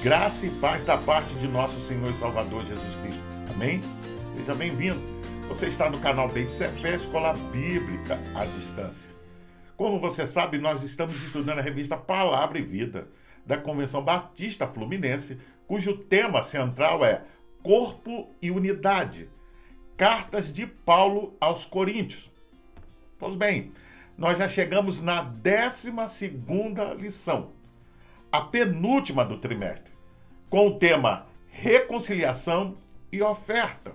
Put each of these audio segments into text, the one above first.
Graça e paz da parte de nosso Senhor e Salvador Jesus Cristo. Amém? Seja bem-vindo. Você está no canal Beit Sefer, Escola Bíblica à Distância. Como você sabe, nós estamos estudando a revista Palavra e Vida, da Convenção Batista Fluminense, cujo tema central é Corpo e Unidade. Cartas de Paulo aos Coríntios. Pois bem, nós já chegamos na 12ª lição, a penúltima do trimestre, com o tema Reconciliação e Oferta.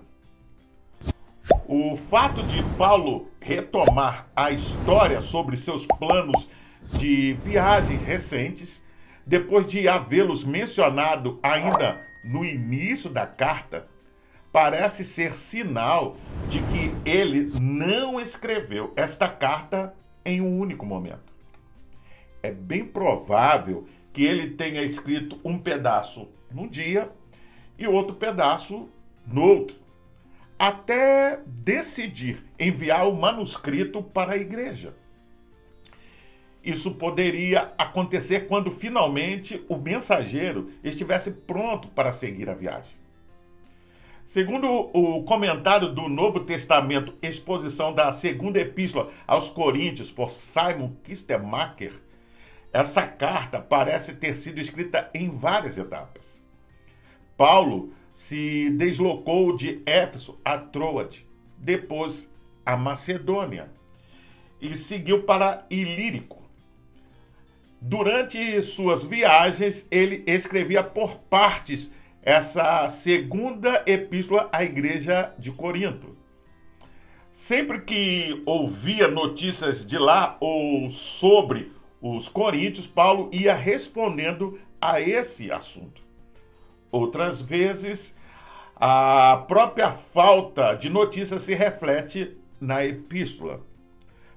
O fato de Paulo retomar a história sobre seus planos de viagens recentes, depois de havê-los mencionado ainda no início da carta, parece ser sinal de que ele não escreveu esta carta em um único momento. É bem provável que ele tenha escrito um pedaço num dia e outro pedaço no outro, até decidir enviar o manuscrito para a igreja. Isso poderia acontecer quando finalmente o mensageiro estivesse pronto para seguir a viagem. Segundo o comentário do Novo Testamento, exposição da segunda epístola aos Coríntios por Simon Kistemaker, essa carta parece ter sido escrita em várias etapas. Paulo se deslocou de Éfeso a Troade, depois a Macedônia, e seguiu para Ilírico. Durante suas viagens, ele escrevia por partes essa segunda epístola à igreja de Corinto. Sempre que ouvia notícias de lá ou sobre os coríntios, Paulo ia respondendo a esse assunto. Outras vezes, a própria falta de notícias se reflete na epístola.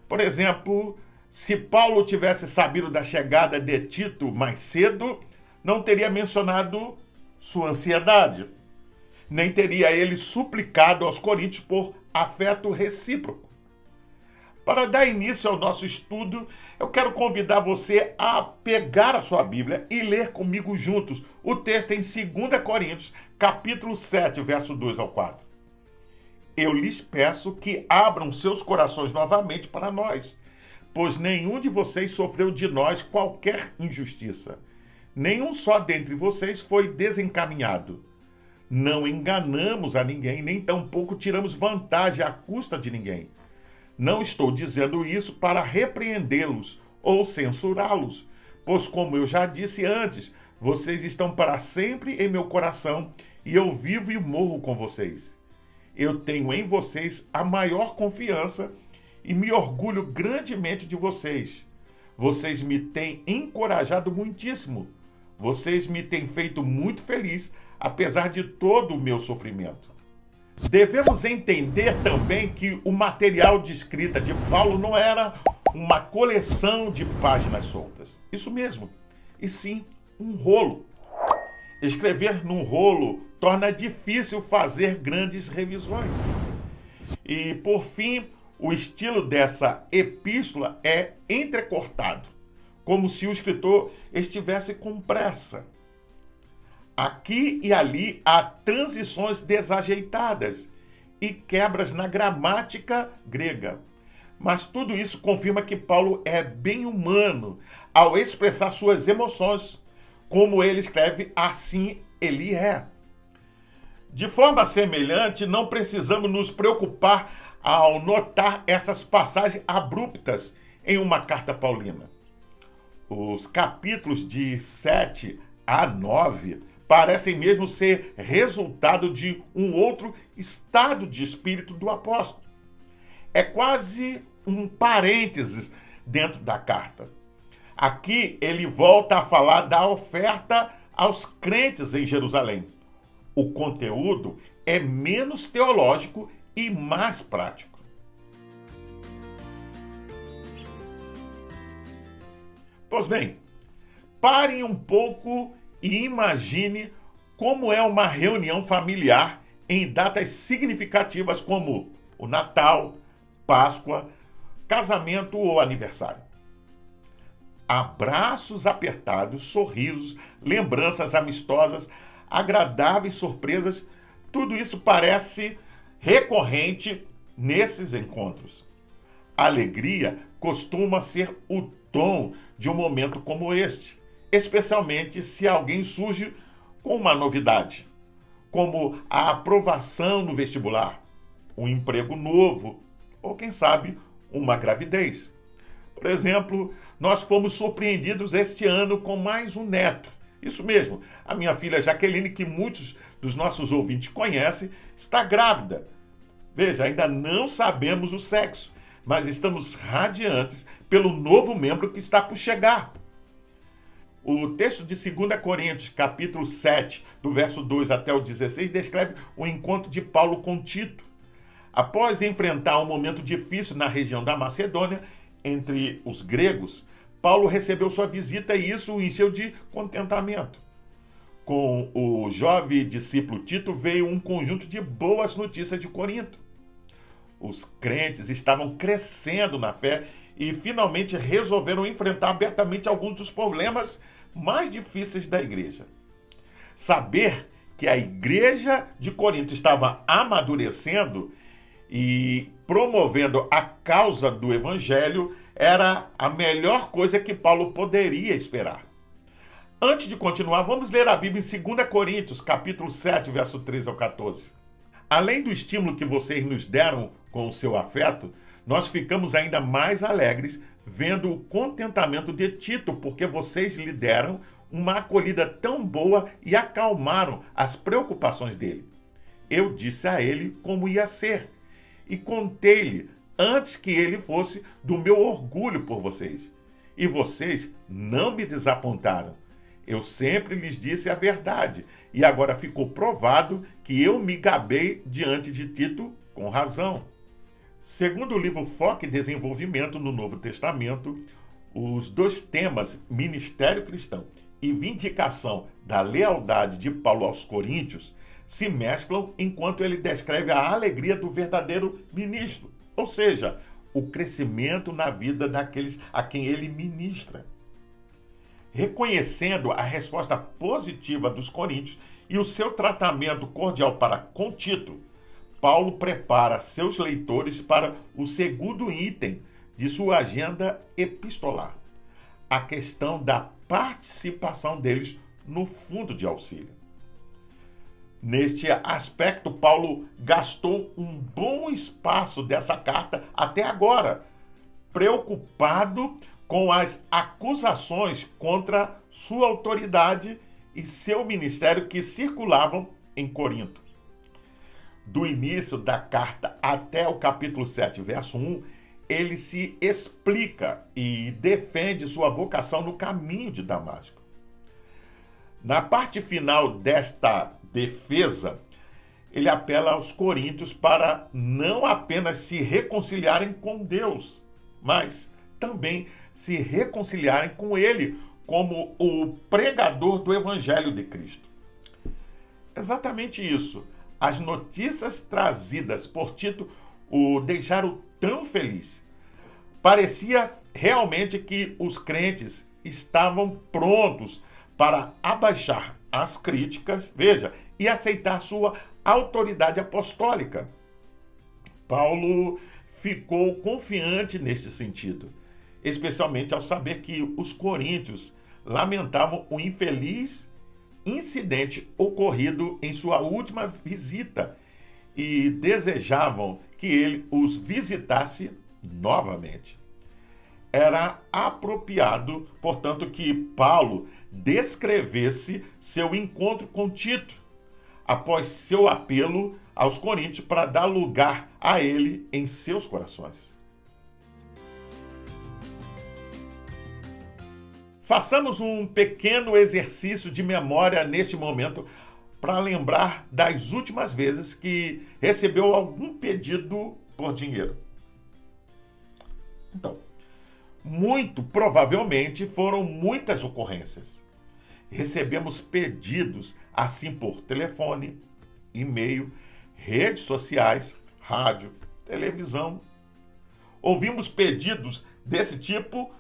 Por exemplo, se Paulo tivesse sabido da chegada de Tito mais cedo, não teria mencionado sua ansiedade, nem teria ele suplicado aos coríntios por afeto recíproco. Para dar início ao nosso estudo, eu quero convidar você a pegar a sua Bíblia e ler comigo juntos o texto em 2 Coríntios, capítulo 7, verso 2 ao 4. Eu lhes peço que abram seus corações novamente para nós, pois nenhum de vocês sofreu de nós qualquer injustiça. Nenhum só dentre vocês foi desencaminhado. Não enganamos a ninguém, nem tampouco tiramos vantagem à custa de ninguém. Não estou dizendo isso para repreendê-los ou censurá-los, pois, como eu já disse antes, vocês estão para sempre em meu coração e eu vivo e morro com vocês. Eu tenho em vocês a maior confiança e me orgulho grandemente de vocês. Vocês me têm encorajado muitíssimo. Vocês me têm feito muito feliz, apesar de todo o meu sofrimento. Devemos entender também que o material de escrita de Paulo não era uma coleção de páginas soltas. Isso mesmo, e sim um rolo. Escrever num rolo torna difícil fazer grandes revisões. E, por fim, o estilo dessa epístola é entrecortado, como se o escritor estivesse com pressa. Aqui e ali há transições desajeitadas e quebras na gramática grega. Mas tudo isso confirma que Paulo é bem humano ao expressar suas emoções. Como ele escreve, assim ele é. De forma semelhante, não precisamos nos preocupar ao notar essas passagens abruptas em uma carta paulina. Os capítulos de 7 a 9 parecem mesmo ser resultado de um outro estado de espírito do apóstolo. É quase um parênteses dentro da carta. Aqui ele volta a falar da oferta aos crentes em Jerusalém. O conteúdo é menos teológico e mais prático. Pois bem, parem um pouco e imagine como é uma reunião familiar em datas significativas como o Natal, Páscoa, casamento ou aniversário. Abraços apertados, sorrisos, lembranças amistosas, agradáveis surpresas, tudo isso parece recorrente nesses encontros. A alegria costuma ser o tom de um momento como este, especialmente se alguém surge com uma novidade, como a aprovação no vestibular, um emprego novo ou, quem sabe, uma gravidez. Por exemplo, nós fomos surpreendidos este ano com mais um neto. Isso mesmo, a minha filha Jaqueline, que muitos dos nossos ouvintes conhecem, está grávida. Veja, ainda não sabemos o sexo, mas estamos radiantes pelo novo membro que está por chegar. O texto de 2 Coríntios, capítulo 7, do verso 2 até o 16, descreve o encontro de Paulo com Tito. Após enfrentar um momento difícil na região da Macedônia, entre os gregos, Paulo recebeu sua visita e isso o encheu de contentamento. Com o jovem discípulo Tito veio um conjunto de boas notícias de Corinto. Os crentes estavam crescendo na fé e finalmente resolveram enfrentar abertamente alguns dos problemas mais difíceis da igreja. Saber que a igreja de Corinto estava amadurecendo e promovendo a causa do evangelho era a melhor coisa que Paulo poderia esperar. Antes de continuar, vamos ler a Bíblia em 2 Coríntios, capítulo 7, verso 13 ao 14. Além do estímulo que vocês nos deram com o seu afeto, nós ficamos ainda mais alegres vendo o contentamento de Tito, porque vocês lhe deram uma acolhida tão boa e acalmaram as preocupações dele. Eu disse a ele como ia ser e contei-lhe antes que ele fosse do meu orgulho por vocês. E vocês não me desapontaram. Eu sempre lhes disse a verdade, e agora ficou provado que eu me gabei diante de Tito com razão. Segundo o livro Foco e Desenvolvimento no Novo Testamento, os dois temas, ministério cristão e vindicação da lealdade de Paulo aos coríntios, se mesclam enquanto ele descreve a alegria do verdadeiro ministro, ou seja, o crescimento na vida daqueles a quem ele ministra. Reconhecendo a resposta positiva dos coríntios e o seu tratamento cordial para com Tito, Paulo prepara seus leitores para o segundo item de sua agenda epistolar, a questão da participação deles no fundo de auxílio. Neste aspecto, Paulo gastou um bom espaço dessa carta até agora, preocupado com as acusações contra sua autoridade e seu ministério que circulavam em Corinto. Do início da carta até o capítulo 7, verso 1, ele se explica e defende sua vocação no caminho de Damasco. Na parte final desta defesa, ele apela aos coríntios para não apenas se reconciliarem com Deus, mas também se reconciliarem com ele como o pregador do Evangelho de Cristo. Exatamente isso. As notícias trazidas por Tito o deixaram tão feliz. Parecia realmente que os crentes estavam prontos para abaixar as críticas, veja, e aceitar sua autoridade apostólica. Paulo ficou confiante neste sentido, especialmente ao saber que os coríntios lamentavam o infeliz incidente ocorrido em sua última visita e desejavam que ele os visitasse novamente. Era apropriado, portanto, que Paulo descrevesse seu encontro com Tito, após seu apelo aos coríntios para dar lugar a ele em seus corações. Façamos um pequeno exercício de memória neste momento para lembrar das últimas vezes que recebeu algum pedido por dinheiro. Então, muito provavelmente foram muitas ocorrências. Recebemos pedidos assim por telefone, e-mail, redes sociais, rádio, televisão. Ouvimos pedidos desse tipo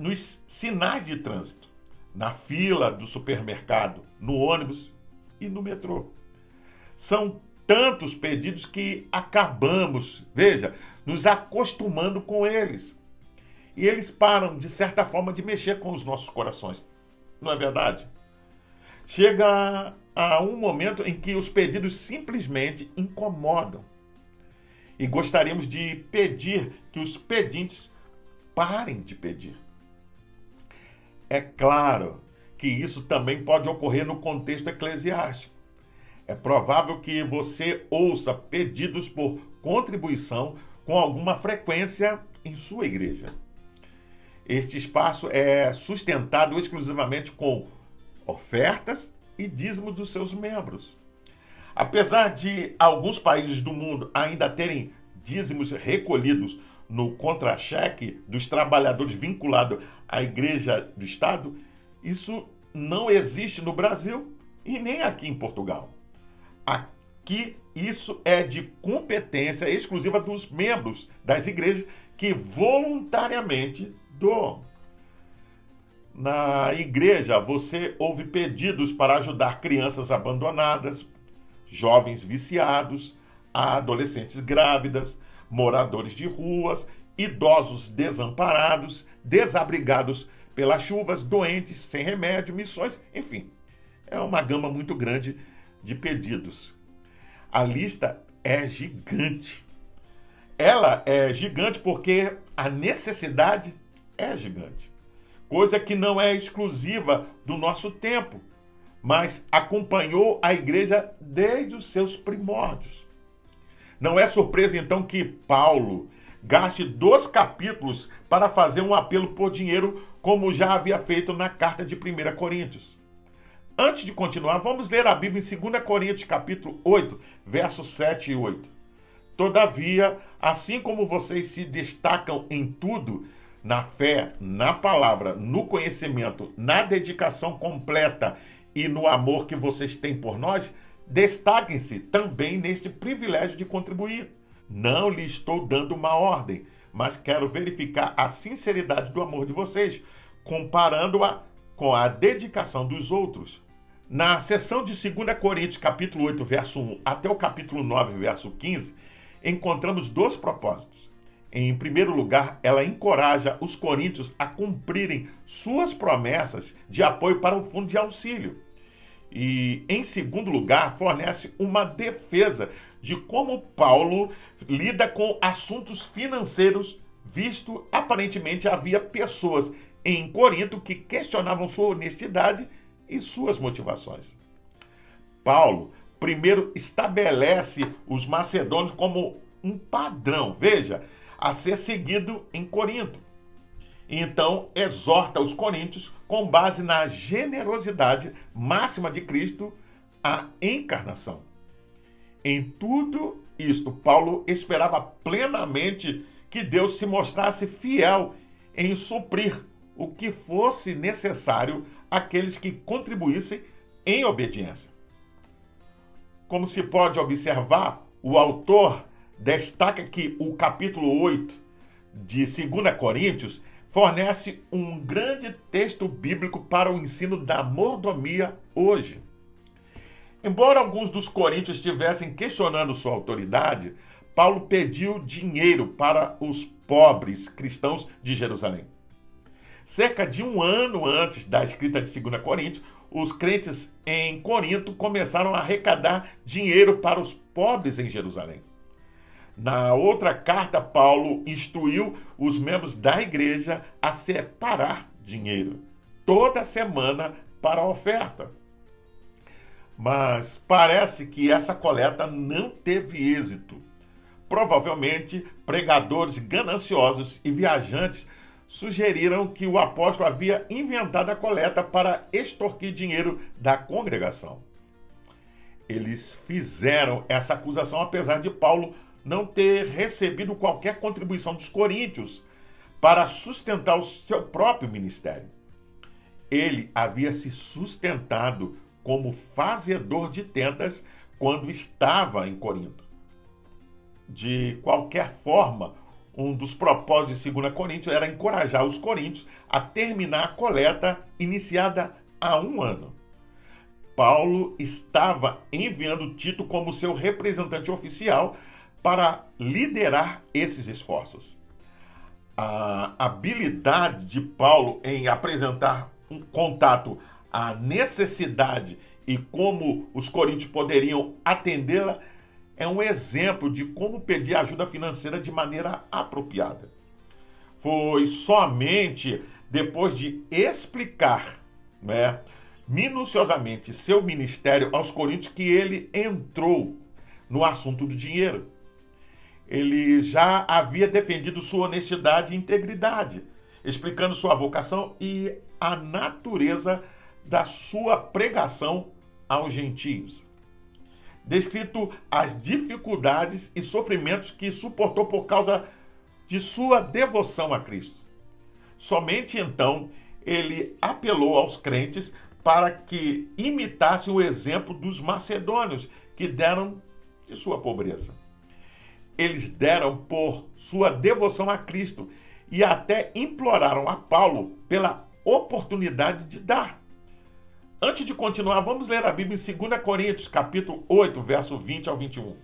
nos sinais de trânsito, na fila do supermercado, no ônibus e no metrô. São tantos pedidos que acabamos, veja, nos acostumando com eles. E eles param, de certa forma, de mexer com os nossos corações. Não é verdade? Chega a um momento em que os pedidos simplesmente incomodam. E gostaríamos de pedir que os pedintes parem de pedir. É claro que isso também pode ocorrer no contexto eclesiástico. É provável que você ouça pedidos por contribuição com alguma frequência em sua igreja. Este espaço é sustentado exclusivamente com ofertas e dízimos dos seus membros. Apesar de alguns países do mundo ainda terem dízimos recolhidos no contra-cheque dos trabalhadores vinculados à igreja do Estado, isso não existe no Brasil e nem aqui em Portugal. Aqui isso é de competência exclusiva dos membros das igrejas que voluntariamente doam. Na igreja você ouve pedidos para ajudar crianças abandonadas, jovens viciados, adolescentes grávidas, moradores de ruas, idosos desamparados, desabrigados pelas chuvas, doentes sem remédio, missões, enfim. É uma gama muito grande de pedidos. A lista é gigante. Ela é gigante porque a necessidade é gigante. Coisa que não é exclusiva do nosso tempo, mas acompanhou a igreja desde os seus primórdios. Não é surpresa, então, que Paulo gaste 2 capítulos para fazer um apelo por dinheiro, como já havia feito na carta de 1 Coríntios. Antes de continuar, vamos ler a Bíblia em 2 Coríntios, capítulo 8, versos 7 e 8. Todavia, assim como vocês se destacam em tudo, na fé, na palavra, no conhecimento, na dedicação completa e no amor que vocês têm por nós, destaquem-se também neste privilégio de contribuir. Não lhe estou dando uma ordem, mas quero verificar a sinceridade do amor de vocês, comparando-a com a dedicação dos outros. Na seção de 2 Coríntios, capítulo 8, verso 1, até o capítulo 9, verso 15, encontramos 2 propósitos. Em primeiro lugar, ela encoraja os coríntios a cumprirem suas promessas de apoio para o fundo de auxílio. E, em segundo lugar, fornece uma defesa de como Paulo lida com assuntos financeiros, visto aparentemente havia pessoas em Corinto que questionavam sua honestidade e suas motivações. Paulo primeiro estabelece os macedônios como um padrão, veja, a ser seguido em Corinto. E então exorta os coríntios com base na generosidade máxima de Cristo, a encarnação. Em tudo isto, Paulo esperava plenamente que Deus se mostrasse fiel em suprir o que fosse necessário àqueles que contribuíssem em obediência. Como se pode observar, o autor destaca que o capítulo 8 de 2 Coríntios fornece um grande texto bíblico para o ensino da mordomia hoje. Embora alguns dos coríntios estivessem questionando sua autoridade, Paulo pediu dinheiro para os pobres cristãos de Jerusalém. Cerca de 1 ano antes da escrita de 2 Coríntios, os crentes em Corinto começaram a arrecadar dinheiro para os pobres em Jerusalém. Na outra carta, Paulo instruiu os membros da igreja a separar dinheiro toda semana para a oferta. Mas parece que essa coleta não teve êxito. Provavelmente, pregadores gananciosos e viajantes sugeriram que o apóstolo havia inventado a coleta para extorquir dinheiro da congregação. Eles fizeram essa acusação apesar de Paulo não ter recebido qualquer contribuição dos coríntios para sustentar o seu próprio ministério. Ele havia se sustentado como fazedor de tendas quando estava em Corinto. De qualquer forma, um dos propósitos de 2 Coríntios era encorajar os coríntios a terminar a coleta iniciada há um ano. Paulo estava enviando Tito como seu representante oficial para liderar esses esforços. A habilidade de Paulo em apresentar um contato à necessidade e como os coríntios poderiam atendê-la é um exemplo de como pedir ajuda financeira de maneira apropriada. Foi somente depois de explicar, minuciosamente seu ministério aos coríntios que ele entrou no assunto do dinheiro. Ele já havia defendido sua honestidade e integridade, explicando sua vocação e a natureza da sua pregação aos gentios. Descrito as dificuldades e sofrimentos que suportou por causa de sua devoção a Cristo. Somente então ele apelou aos crentes para que imitassem o exemplo dos macedônios, que deram de sua pobreza. Eles deram por sua devoção a Cristo e até imploraram a Paulo pela oportunidade de dar. Antes de continuar, vamos ler a Bíblia em 2 Coríntios, capítulo 8, verso 20 ao 21.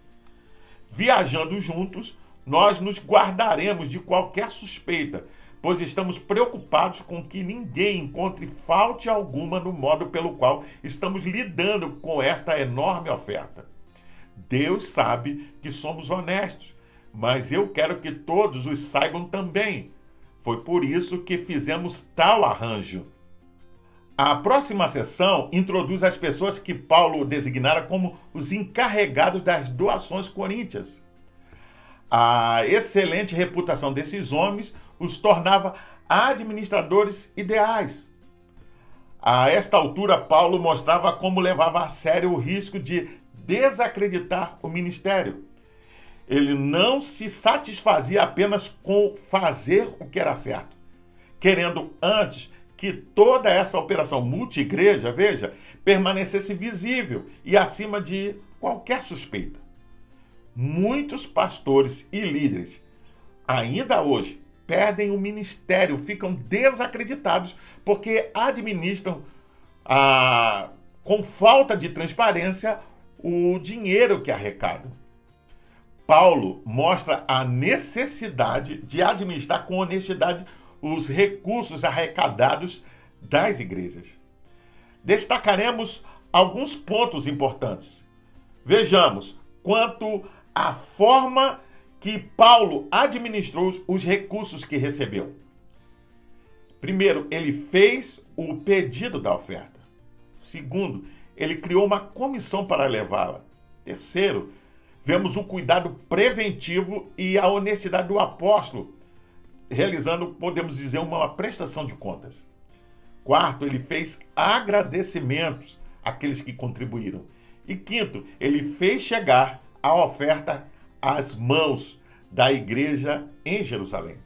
Viajando juntos, nós nos guardaremos de qualquer suspeita, pois estamos preocupados com que ninguém encontre falta alguma no modo pelo qual estamos lidando com esta enorme oferta. Deus sabe que somos honestos, mas eu quero que todos os saibam também. Foi por isso que fizemos tal arranjo. A próxima sessão introduz as pessoas que Paulo designara como os encarregados das doações coríntias. A excelente reputação desses homens os tornava administradores ideais. A esta altura, Paulo mostrava como levava a sério o risco de desacreditar o ministério. Ele não se satisfazia apenas com fazer o que era certo, querendo antes que toda essa operação multi-igreja, permanecesse visível e acima de qualquer suspeita. Muitos pastores e líderes, ainda hoje, perdem o ministério, ficam desacreditados porque administram com falta de transparência o dinheiro que arrecadam. Paulo mostra a necessidade de administrar com honestidade os recursos arrecadados das igrejas. Destacaremos alguns pontos importantes. Vejamos quanto à forma que Paulo administrou os recursos que recebeu. Primeiro, ele fez o pedido da oferta. Segundo, ele criou uma comissão para levá-la. Terceiro, vemos o cuidado preventivo e a honestidade do apóstolo, realizando, podemos dizer, uma prestação de contas. Quarto, ele fez agradecimentos àqueles que contribuíram. E quinto, ele fez chegar a oferta às mãos da igreja em Jerusalém.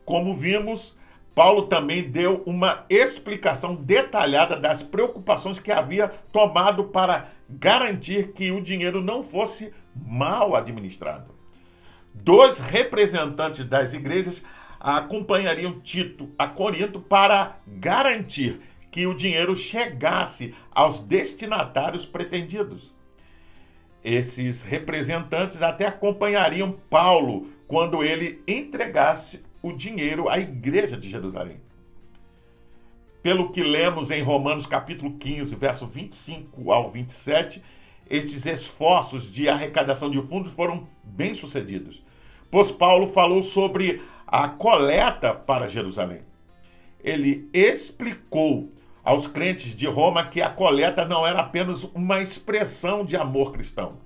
Como vimos, Paulo também deu uma explicação detalhada das preocupações que havia tomado para garantir que o dinheiro não fosse mal administrado. 2 representantes das igrejas acompanhariam Tito a Corinto para garantir que o dinheiro chegasse aos destinatários pretendidos. Esses representantes até acompanhariam Paulo quando ele entregasse o dinheiro à igreja de Jerusalém. Pelo que lemos em Romanos capítulo 15, verso 25 ao 27, estes esforços de arrecadação de fundos foram bem-sucedidos, pois Paulo falou sobre a coleta para Jerusalém. Ele explicou aos crentes de Roma que a coleta não era apenas uma expressão de amor cristão,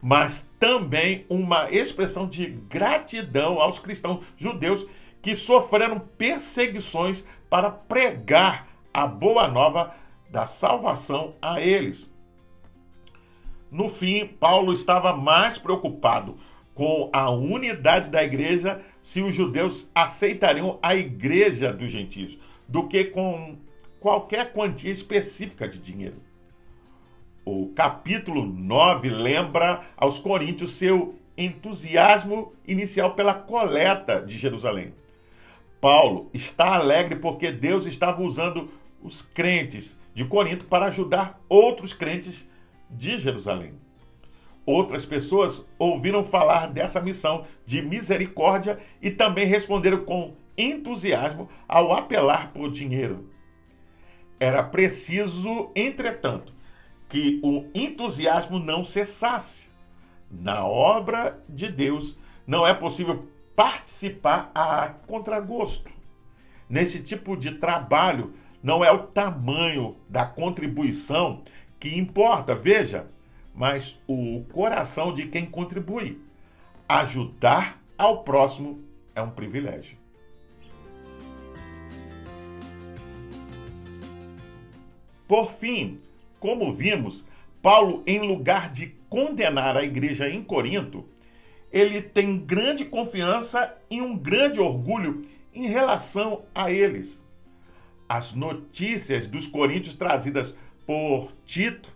mas também uma expressão de gratidão aos cristãos judeus que sofreram perseguições para pregar a boa nova da salvação a eles. No fim, Paulo estava mais preocupado com a unidade da igreja se os judeus aceitariam a igreja dos gentios, do que com qualquer quantia específica de dinheiro. O capítulo 9 lembra aos coríntios seu entusiasmo inicial pela coleta de Jerusalém. Paulo está alegre porque Deus estava usando os crentes de Corinto para ajudar outros crentes de Jerusalém. Outras pessoas ouviram falar dessa missão de misericórdia e também responderam com entusiasmo ao apelar por dinheiro. Era preciso, entretanto, que o entusiasmo não cessasse. Na obra de Deus, não é possível participar a contragosto. Nesse tipo de trabalho, não é o tamanho da contribuição que importa, veja, mas o coração de quem contribui. Ajudar ao próximo é um privilégio. Por fim, como vimos, Paulo, em lugar de condenar a igreja em Corinto, ele tem grande confiança e um grande orgulho em relação a eles. As notícias dos coríntios trazidas por Tito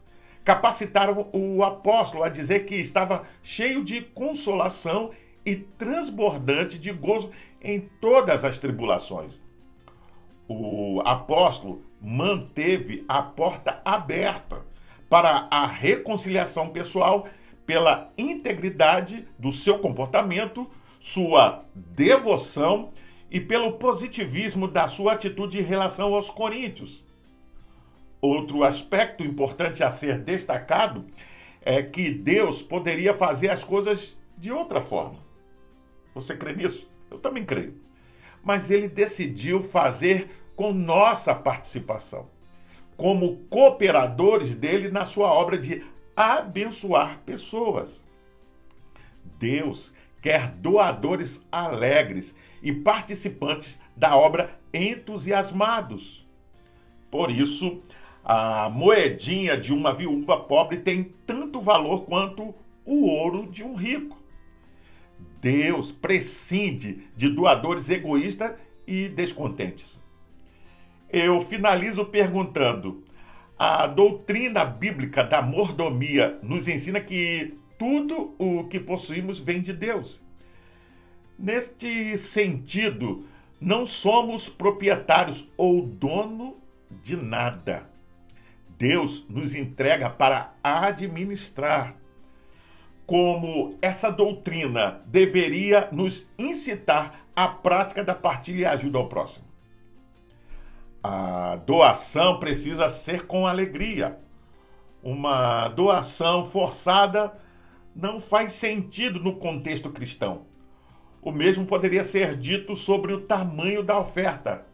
capacitaram o apóstolo a dizer que estava cheio de consolação e transbordante de gozo em todas as tribulações. O apóstolo manteve a porta aberta para a reconciliação pessoal pela integridade do seu comportamento, sua devoção e pelo positivismo da sua atitude em relação aos coríntios. Outro aspecto importante a ser destacado é que Deus poderia fazer as coisas de outra forma. Você crê nisso? Eu também creio. Mas ele decidiu fazer com nossa participação, como cooperadores dele na sua obra de abençoar pessoas. Deus quer doadores alegres e participantes da obra entusiasmados. Por isso, a moedinha de uma viúva pobre tem tanto valor quanto o ouro de um rico. Deus prescinde de doadores egoístas e descontentes. Eu finalizo perguntando: a doutrina bíblica da mordomia nos ensina que tudo o que possuímos vem de Deus. Neste sentido, não somos proprietários ou dono de nada. Deus nos entrega para administrar. Como essa doutrina deveria nos incitar à prática da partilha e ajuda ao próximo. A doação precisa ser com alegria. Uma doação forçada não faz sentido no contexto cristão. O mesmo poderia ser dito sobre o tamanho da oferta.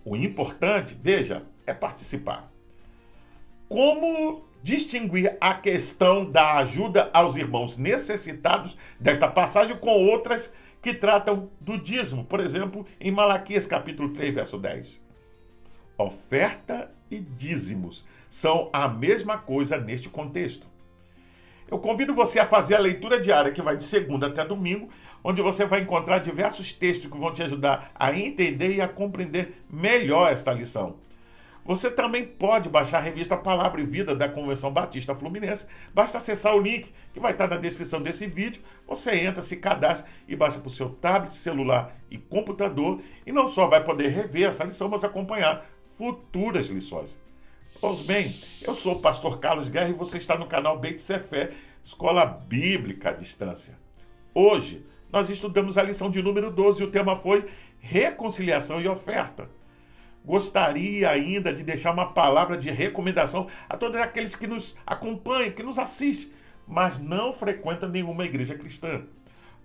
O importante, veja, é participar. Como distinguir a questão da ajuda aos irmãos necessitados desta passagem com outras que tratam do dízimo? Por exemplo, em Malaquias capítulo 3, verso 10. Oferta e dízimos são a mesma coisa neste contexto. Eu convido você a fazer a leitura diária, que vai de segunda até domingo, onde você vai encontrar diversos textos que vão te ajudar a entender e a compreender melhor esta lição. Você também pode baixar a revista Palavra e Vida da Convenção Batista Fluminense. Basta acessar o link que vai estar na descrição desse vídeo. Você entra, se cadastra e baixa para o seu tablet, celular e computador. E não só vai poder rever essa lição, mas acompanhar futuras lições. Pois bem, eu sou o pastor Carlos Guerra e você está no canal Beit Sefer, Escola Bíblica à Distância. Hoje, nós estudamos a lição de número 12 e o tema foi reconciliação e oferta. Gostaria ainda de deixar uma palavra de recomendação a todos aqueles que nos acompanham, que nos assistem, mas não frequentam nenhuma igreja cristã.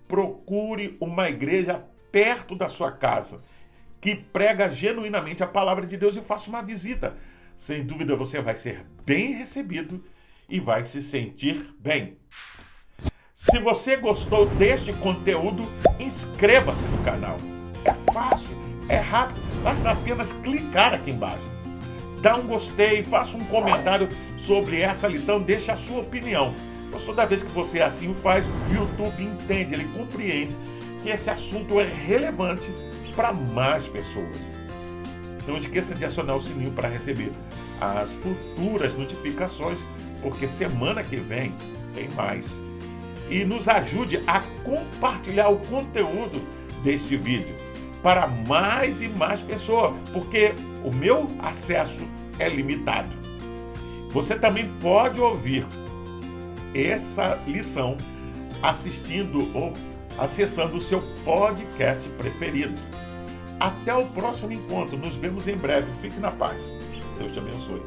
Procure uma igreja perto da sua casa, que prega genuinamente a palavra de Deus e faça uma visita. Sem dúvida você vai ser bem recebido e vai se sentir bem. Se você gostou deste conteúdo, inscreva-se no canal. É fácil, é rápido, basta apenas clicar aqui embaixo. Dá um gostei, faça um comentário sobre essa lição, deixe a sua opinião. Pois toda vez que você assim o faz, o YouTube entende, ele compreende que esse assunto é relevante para mais pessoas. Não esqueça de acionar o sininho para receber as futuras notificações, porque semana que vem tem mais. e nos ajude a compartilhar o conteúdo deste vídeo para mais e mais pessoas, porque o meu acesso é limitado. Você também pode ouvir essa lição assistindo ou acessando o seu podcast preferido. Até o próximo encontro. Nos vemos em breve. Fique na paz. Deus te abençoe.